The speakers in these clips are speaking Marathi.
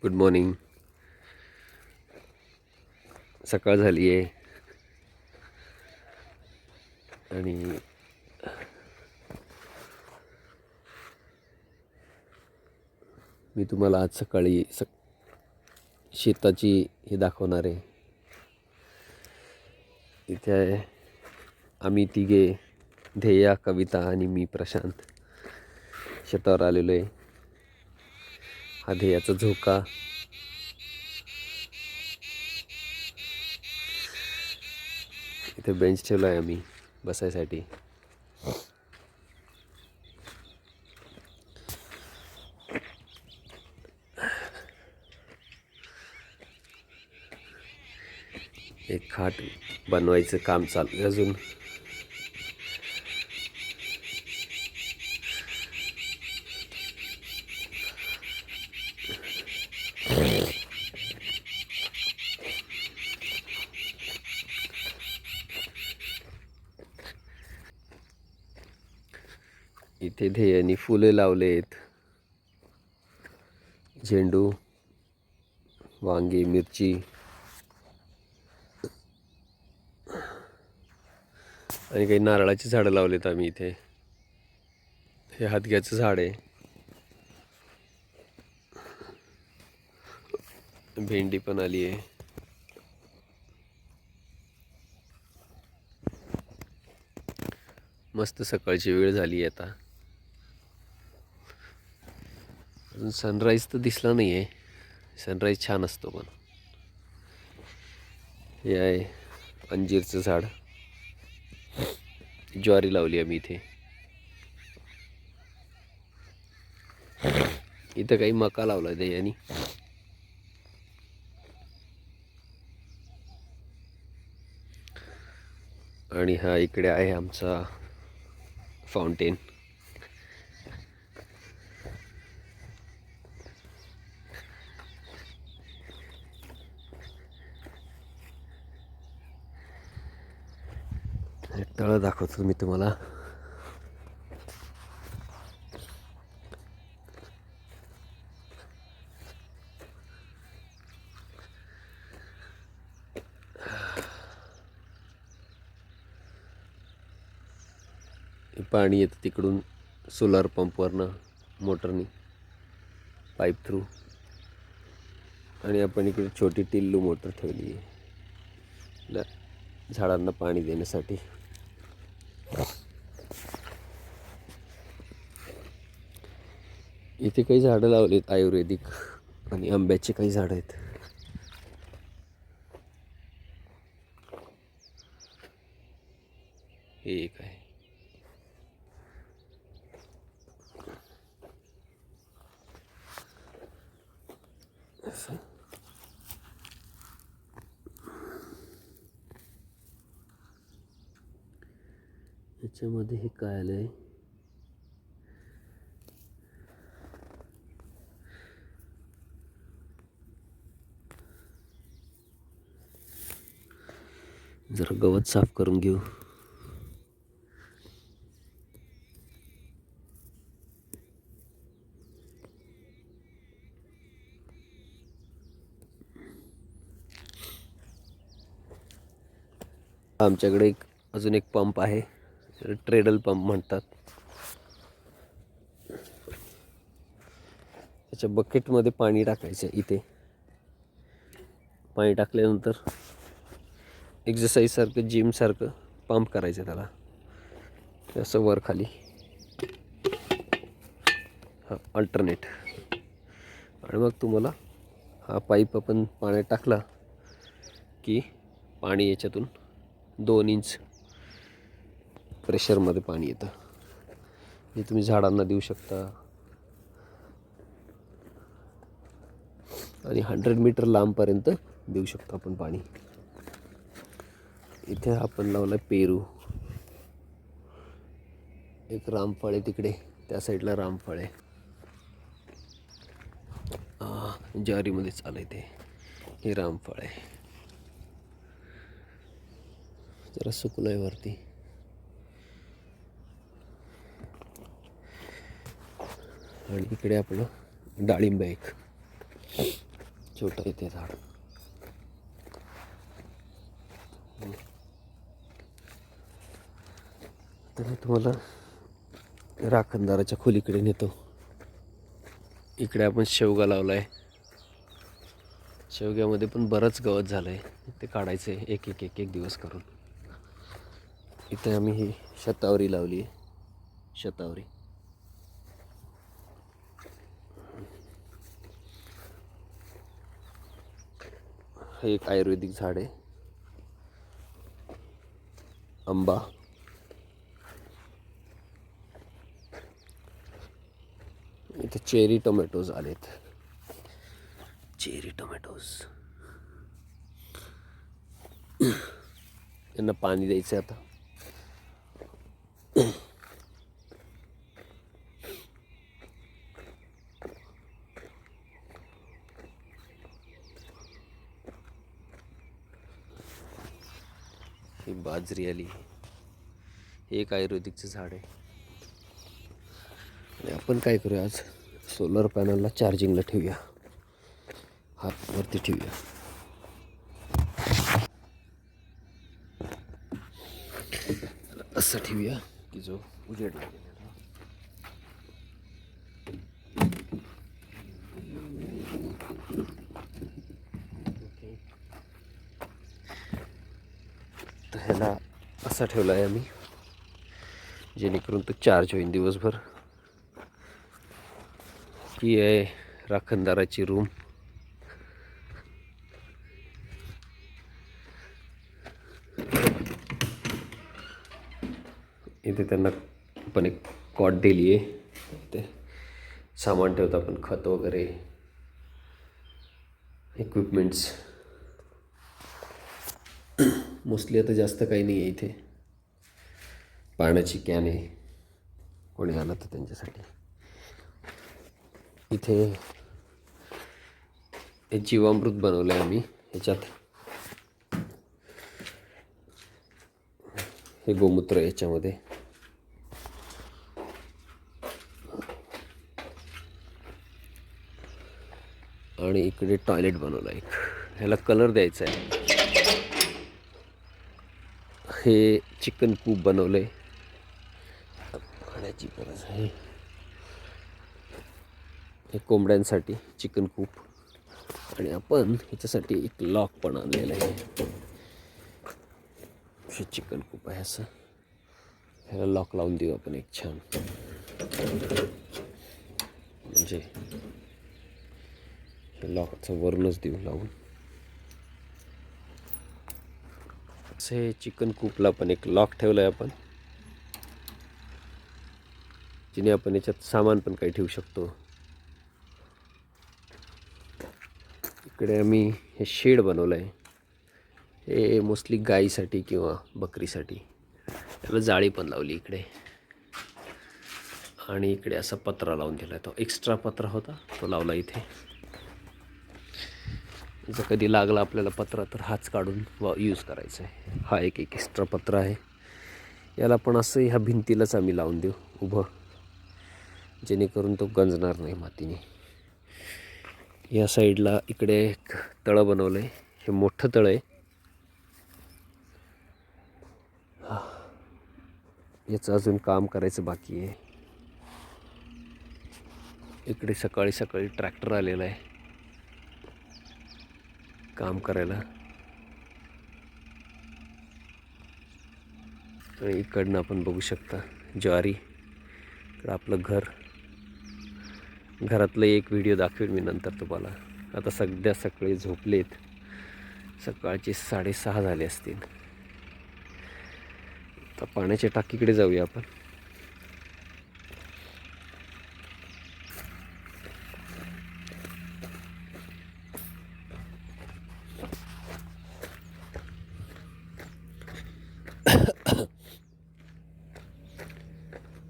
Good morning. सकाळ झाली आहे आणि मी तुम्हाला आज सकाळी शेताची हे दाखवणार आहे. इथे आम्ही तिघे, ध्येया, कविता आणि मी प्रशांत शेतावर आलेलो आहे. हा ध्येयाचा झोका, इथे बेंच ठेवला आहे आम्ही बसायसाठी. एक खाट बनवायचं काम चालू आहे अजून. इथे ध्येयानी फुले लावलेत, झेंडू, वांगी, मिरची आणि काही नारळाची झाडं लावलेत आम्ही इथे. हे हातग्याचं झाड आहे, भेंडी पण आली आहे. मस्त सकाळची वेळ झाली आहे आता. अजून सनराईज तर दिसला नाही आहे. सनराईज छान असतो पण. हे आहे अंजीरचं झाड, ज्वारी लावली आम्ही इथे. इथं काही मका लावला ध्येयानी. आणि हा इकडे आहे आमचा फाउंटेन. तळ दाखवतो मी तुम्हाला. पाणी येतं तिकडून सोलार पंपवरनं, मोटरनी, पाईप थ्रू. आणि आपण इकडे छोटी टिल्लू मोटर ठेवली आहे झाडांना पाणी देण्यासाठी. इथे काही झाडं लावलीत आयुर्वेदिक, आणि आंब्याची काही झाडं आहेत. हे एक आहे. याच्यामध्ये हे काय आलंय, जरा गवत साफ करून घेऊ. आमच्याकडे अजून एक पंप आहे, ट्रेडल पंप म्हणतात. त्याच्या बकेटमध्ये पाणी टाकायचं. इथे पाणी टाकल्यानंतर एक्झरसाईजसारखं, जिमसारखं पंप करायचं त्याला, असं वर खाली. हा अल्टरनेट. आणि मग तुम्हाला हा पाईप आपण पाण्यात टाकला की पाणी याच्यातून 2 इंच प्रेशरमध्ये पाणी येतं. हे तुम्ही झाडांना देऊ शकता. आणि 100 मीटर लांबपर्यंत देऊ शकतो आपण पाणी. इथे आपण लावला पेरू, एक रामफळ आहे तिकडे, त्या साईडला रामफळ आहे. ज्वारीमध्ये चालय ते. हे रामफळ आहे, जरा सुकलंय वरती. आणि इकडे आपलं डाळिंब एक. छोटं आहे ते झाड. तर मी तुम्हाला राखणदाराच्या खोलीकडे नेतो. इकडे आपण शेवगा लावला आहे. शेवग्यामध्ये पण बरंच गवत झालं आहे, ते काढायचं आहे एक एक एक एक दिवस करून. इथे आम्ही ही शतावरी लावली आहे. शतावरी हे एक आयुर्वेदिक झाड आहे. आंबा, इथे चेरी टोमॅटोज आलेत. चेरी टोमॅटोज यांना पाणी द्यायचं आता. ही बाजरी आली. हे एक आयुर्वेदिकचं झाड आहे. आणि आपण काय करूया, आज सोलर पॅनलला चार्जिंगला ठेवूया. हात वरती ठेवूया. असं ठेवूया की जो उजेड लागेल. तर ह्याला असा ठेवला आहे आम्ही, जेणेकरून तो चार्ज होईल दिवसभर. ही आहे राखणदाराची रूम. इथे त्यांना आपण एक कॉट दिली आहे. ते सामान ठेवतो आपण, खत वगैरे, इक्विपमेंट्स. मोस्टली आता जास्त काही नाही आहे इथे. पाण्याची कॅन आहे, कोणी आलं तर त्यांच्यासाठी. इथे हे जीवामृत बनवलं आहे आम्ही. ह्याच्यात हे गोमूत्र याच्यामध्ये. आणि इकडे टॉयलेट बनवलं आहे. ह्याला कलर द्यायचा आहे. हे चिकन कूप बनवलं आहे. पाण्याची गरज आहे. हे कोंबड्यांसाठी चिकन कूप. आणि आपण ह्याच्यासाठी एक लॉक पण आणलेलं आहे. हे चिकन कूप आहे असं. ह्याला लॉक लावून देऊ आपण एक छान. म्हणजे हे लॉकचं वरूनच देऊ लावून. असे चिकन कूपला पण एक लॉक ठेवलं आहे आपण, जिने आपण याच्यात सामान पण काही ठेवू शकतो. इकडे आम्ही हे शेड बनवलं आहे. हे मोस्टली गाईसाठी किंवा बकरीसाठी. त्याला जाळी पण लावली इकडे. आणि इकडे असा पत्रा लावून दिला आहे. तो एक्स्ट्रा पत्रा होता, तो लावला इथे. जर कधी लागला आपल्याला पत्रा तर हाच काढून यूज करायचा आहे. हा एक एक्स्ट्रा पत्रा आहे. याला पण असं ह्या भिंतीलाच आम्ही लावून देऊ उभं, जेणेकरून तो गंजणार नाही मातीने. या साईडला इकडे एक तळं बनवलं आहे. हे मोठं तळं आहे. याचं अजून काम करायचं बाकी आहे. इकडे सकाळी सकाळी ट्रॅक्टर आलेला आहे काम करायला. आणि इकडनं आपण बघू शकता ज्वारी. इकडं आपलं घर. घरातलं एक व्हिडिओ दाखवेल मी नंतर तुम्हाला. आता सध्या सकाळी झोपलेत. सकाळचे 6:30 झाले असतील. आता पाण्याच्या टाकीकडे जाऊया आपण.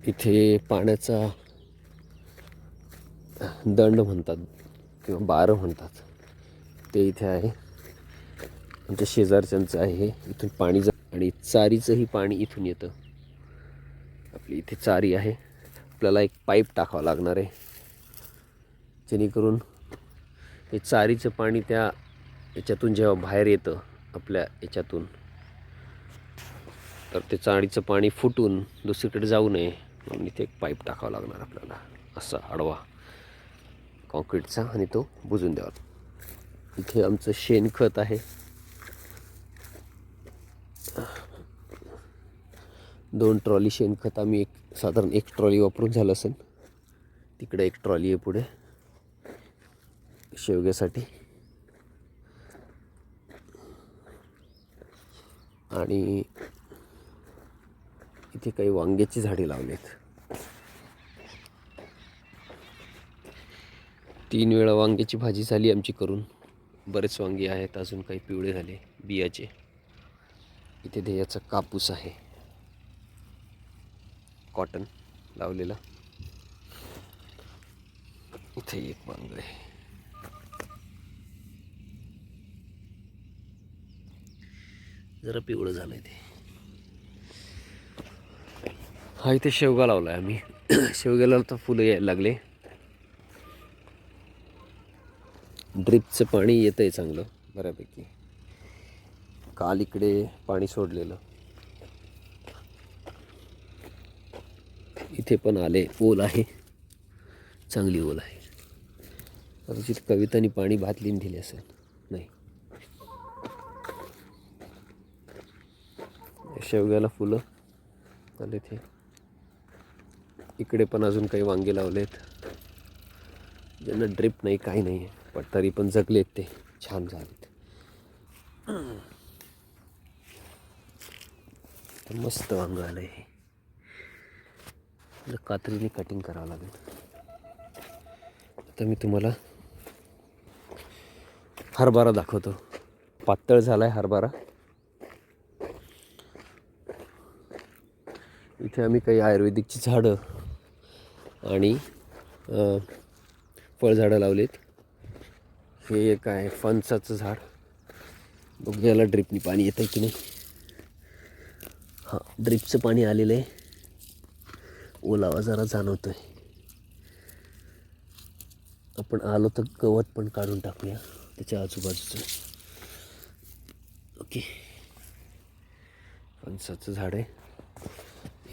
इथे पाण्याचा दंड म्हणतात किंवा बारं म्हणतात, ते इथे आहे. आमच्या शेजारच्यांचं आहे. इथून पाणी आणि चारीचंही पाणी इथून येतं. आपली इथे चारी आहे. आपल्याला एक पाईप टाकावा लागणार आहे, जेणेकरून हे चारीचं पाणी त्या याच्यातून जेव्हा बाहेर येतं आपल्या याच्यातून, तर ते चाळीचं पाणी फुटून दुसरीकडे जाऊ नये म्हणून इथे एक पाईप टाकावा लागणार आपल्याला, असा आडवा कॉन्क्रीटचा, आणि तो बुजून द्यावा. इथे आमचं शेणखत आहे. 2 ट्रॉली शेणखत आम्ही साधारण 1 ट्रॉली वापरून झालं असेल. तिकडे 1 ट्रॉली आहे पुढे शेवग्यासाठी. आणि इथे काही वांग्याची झाडे लावलेत. 3 वेळा वांग्याची भाजी झाली आमची करून. बरेच वांगी आहेत, अजून काही पिवळे झाले बियाचे. इथे ध्येयाचा कापूस आहे, कॉटन लावलेला. इथे एक वांग आहे. जरा पिवळं झालंय ते. हा इथे शेवगा लावलाय आम्ही. शेवग्याला तर फुलं यायला लागले. ड्रिपचं पाणी येतंय चांगलं बऱ्यापैकी. काल इकडे पाणी सोडलेलं, इथे पण आले. ओल आहे, चांगली ओल आहे. कदाचित कवितानी पाणी भातलीन दिले असेल. नाही, शेवग्याला फुलं आले ते. इकडे पण अजून काही वांगे लावलेत, ज्यांना ड्रिप नाही, काही नाही आहे, पण तरी पण जगलेत ते, छान झालेत. मस्त वांग आलंय. कात्रीने कटिंग करावं लागेल. आता मी तुम्हाला हरभरा दाखवतो. पातळ झालाय हरभरा. इथे आम्ही काही आयुर्वेदिकची झाडं आणि फळझाडं लावलीत. हे एक आहे फणसाचं झाड. बघ याला ड्रिपनी पाणी येतं की नाही. हां, ड्रिपचं पाणी आलेलं आहे. ओलावा जरा जाणवतोय. आपण आलो तर गवत पण काढून टाकूया त्याच्या आजूबाजूचं. ओके, फणसाचं झाड आहे.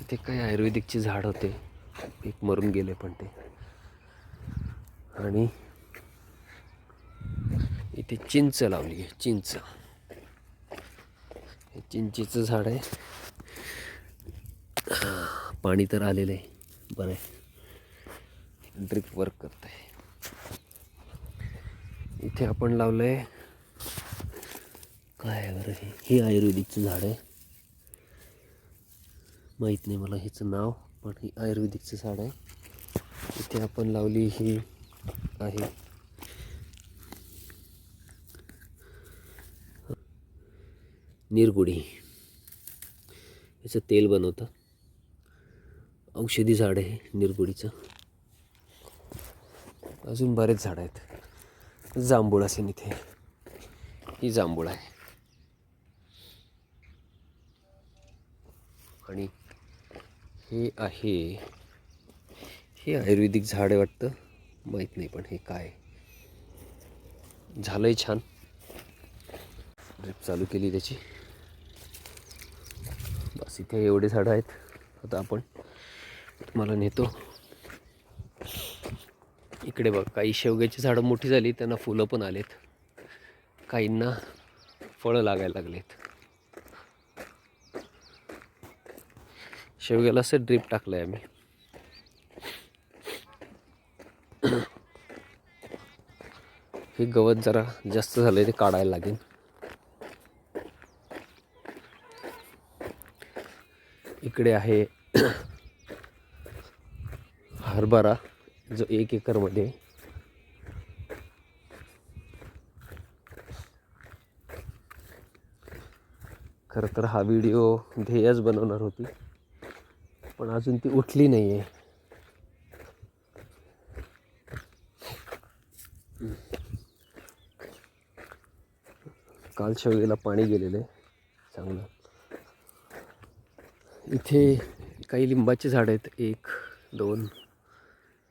इथे काही आयुर्वेदिकचे झाड होते, एक मरून गेले पण ते. आणि इथे चिंच लावली आहे. चिंच, हे चिंचेचं झाड आहे. पाणी तर आलेलं आहे, बरं आहे, ड्रिप वर्क करत आहे. इथे आपण लावलं आहे, काय आहे बरं, हे आयुर्वेदिकचं झाड आहे. माहीत नाही मला ह्याचं नाव, पण हे आयुर्वेदिकचं झाड आहे. इथे आपण लावली ही आहे निरगुडी. याचं तेल बनवतं. औषधी झाड आहे निरगुडीचं. अजून बरेच झाड आहेत. जांभूळ असेल इथे, ही जांभूळ आहे. आणि हे आहे, हे आयुर्वेदिक झाड आहे वाटतं, माहीत नाही पण हे काय झालंय. छान ड्रिप चालू केली त्याची. बस इथे एवढे झाडं आहेत. आता आपण मला नेतो इकडे. बघ, काही शेवग्याची झाडं मोठी झाली, त्यांना फुलं पण आलेत, काहींना फळं लागायला लागलेत. शेवग्याला असं ड्रिप टाकलंय आम्ही. हे गवत जरा जास्त झालंय, ते काढायला लागेल. इकडे आहे हरभरा, जो 1 एकरमध्ये. खरं तर हा व्हिडिओ ध्येयच बनवणार होती, पण अजून ती उठली नाही आहे. काल शेवग्याला पाणी गेलेलं आहे चांगलं. इथे काही लिंबाची झाडं आहेत, 1 2.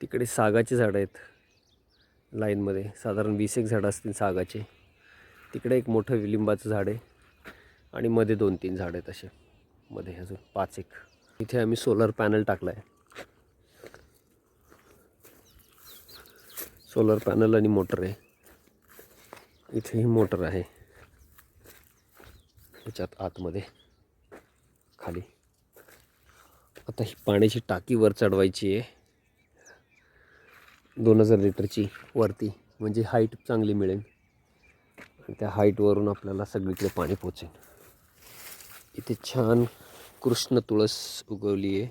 तिकडे सागाची झाडं आहेत, लाईनमध्ये साधारण 20 एक झाडं असतील सागाचे. तिकडे एक मोठं लिंबाचं झाड आहे आणि मध्ये 2-3 झाडं आहेत असे, मध्ये अजून 5 एक. इथे आम्ही सोलर पॅनल टाकला आहे. सोलर पॅनल आणि मोटर आहे. इथेही मोटर आहे त्याच्यात आतमध्ये खाली. आता ही पाण्याची टाकी वर चढवायची आहे 2000 लिटरची वरती, म्हणजे हाईट चांगली मिळेल आणि त्या हाईटवरून आपल्याला सगळीकडे पाणी पोचेल. इथे छान कृष्ण तुळस उगवली आहे.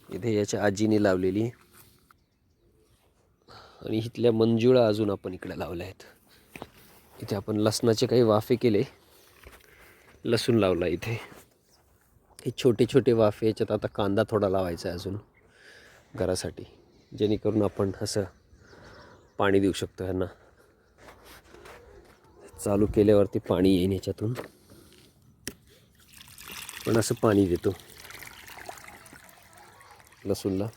इथे याच्या आजीने लावलेली आहे आणि इथल्या मंजुळा अजून आपण इकडे लावल्या आहेत. इथे आपण लसणाचे काही वाफे केले, लसूण लावला इथे. हे छोटे छोटे वाफे, याच्यात आता कांदा थोडा लावायचा आहे अजून घरासाठी, जेणेकरून आपण असं पाणी देऊ शकतो ह्यांना. चालू केल्यावरती पाणी येईन ह्याच्यातून, पण असं पाणी देतो लसूणला.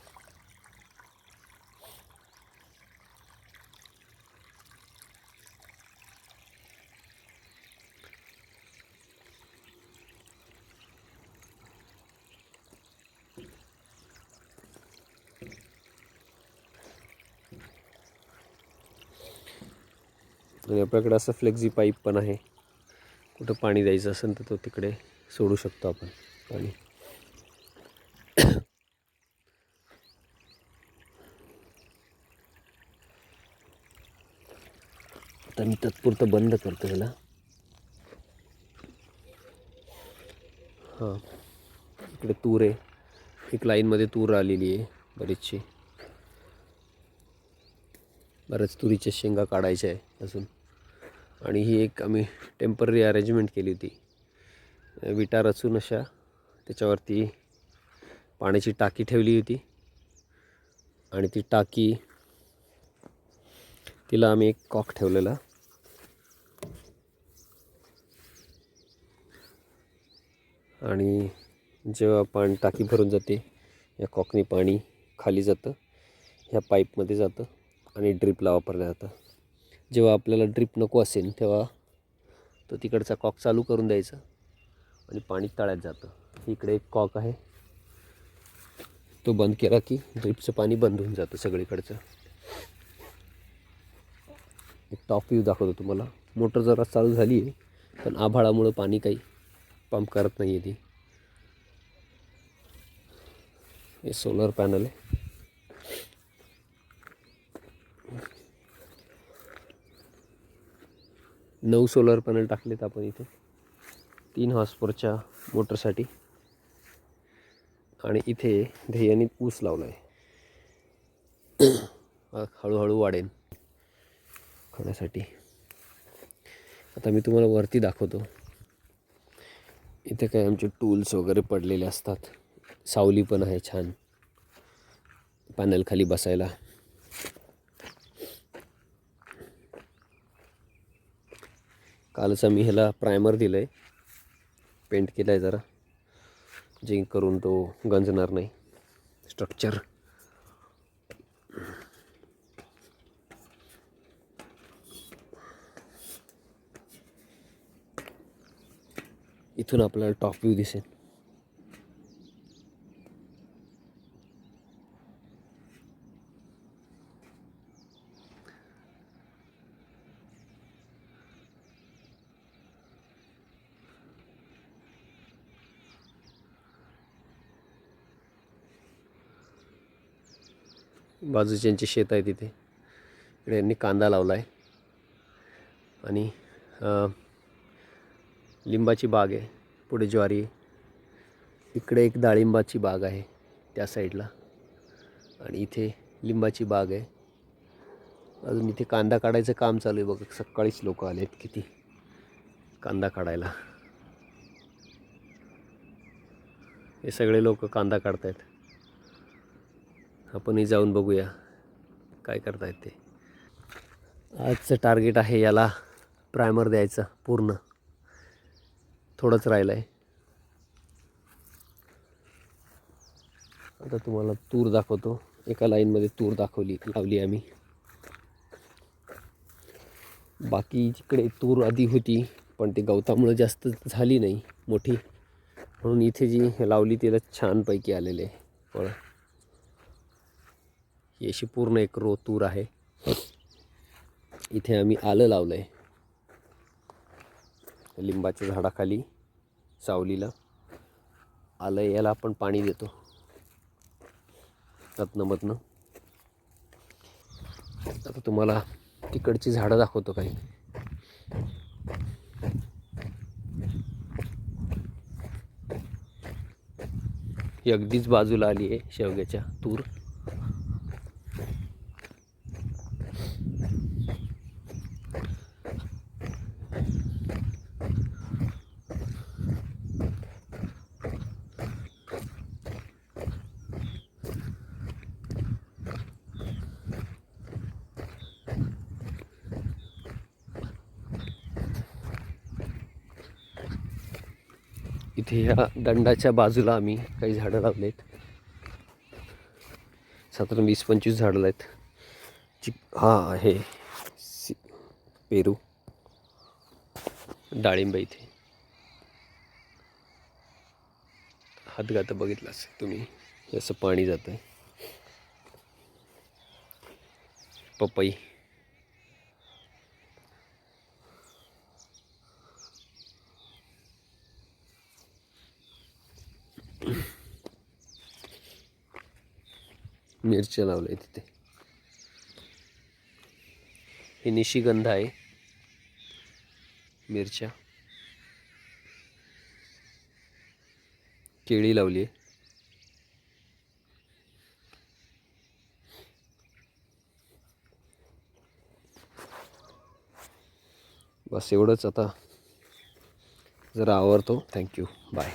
आणि आपल्याकडे असं फ्लेक्झी पाईप पण आहे, कुठं पाणी द्यायचं असेल तर तो तिकडे सोडू शकतो आपण पाणी. आता मी तात्पुरतं बंद करतो ह्याला. हां, इकडे तूर आहे, एक लाईनमध्ये तूर आलेली आहे बरीचशी. बऱ्याच तुरीच्या शेंगा काढायच्या आहे अजून. आणि ही एक आम्ही टेम्पररी अरेंजमेंट केली होती, विटा रचून अशा, त्याच्यावरती पाण्याची टाकी ठेवली होती आणि ती टाकी, तिला आम्ही एक कॉक ठेवलेला. आणि जेव्हा टाकी भरून जाते, या कॉकनी पाणी खाली जातं, ह्या पाईपमध्ये जातं आणि ड्रीपला वापरलं जातं. जेव्हा आपल्याला ड्रीप नको असेल तेव्हा तो तिकडचा कॉक चालू करून द्यायचा आणि पाणी तळ्यात जातं. इकडे एक कॉक आहे, तो बंद केला की ड्रीपचं पाणी बंद होऊन जातं सगळीकडचं. एक टॉप व्ह्यू दाखवतो तुम्हाला. मोटर जरा चालू झाली आहे, पण आभाळामुळं पाणी काही पंप करत नाही आहे ती. हे सोलर पॅनल आहे. नऊ सोलर पॅनल टाकलेत आपण इथे 3 हॉर्सपॉवरच्या मोटरसाठी. आणि इथे ध्येयाने ऊस लावला आहे, हळूहळू वाढेल खाण्यासाठी. आता मी तुम्हाला वरती दाखवतो. इथे काय आमचे टूल्स वगैरे पडलेले असतात, सावली पण आहे छान पॅनल खाली बसायला. कालच आम्ही ह्याला प्रायमर दिलं आहे, पेंट केलं आहे जरा, जेणेकरून तो गंजणार नाही स्ट्रक्चर. इथून आपल्याला टॉप व्ह्यू दिसेल. बाजूचे यांचे शेत आहे तिथे. इकडे यांनी कांदा लावला आहे आणि लिंबाची बाग आहे, पुढे ज्वारी आहे. इकडे एक डाळिंबाची बाग आहे त्या साईडला, आणि इथे लिंबाची बाग आहे. अजून इथे कांदा काढायचं काम चालू आहे बघा. सकाळीच लोक आले आहेत किती कांदा काढायला. हे सगळे लोक कांदा काढत आहेत. आपणही जाऊन बघूया काय करतायत ते. आजचं टार्गेट आहे याला प्रायमर द्यायचं पूर्ण, थोडंच राहिलं आहे. आता तुम्हाला तूर दाखवतो. एका लाईनमध्ये तूर लावली आम्ही. बाकी जिकडे तूर आधी होती पण ते गवतामुळे जास्त झाली नाही मोठी, म्हणून इथे जी लावली तिला छानपैकी आलेले फळ. ही अशी पूर्ण एक रो तूर आहे. इथे आम्ही आलं लावलं आहे लिंबाच्या झाडाखाली सावलीला. आलं याला आपण पाणी देतो अधनंमधनं. आता तुम्हाला तिकडची झाडं दाखवतो काही. ही अगदीच बाजूला आली आहे शेवग्याच्या तूर. इथे ह्या दंडाच्या बाजूला आम्ही काही झाडं लावलेत. साधारण 20-25 झाडं आहेत. हा आहे पेरू, डाळिंब. इथे हातगातं बघितलं असेल तुम्ही, असं पाणी जातं आहे. पपई, मिरच्या लावल्या तिथे. हे निशिगंध आहे, मिरच्या. केळी लावली आहे. बस एवढंच. आता जरा आवरतो. Thank you, bye.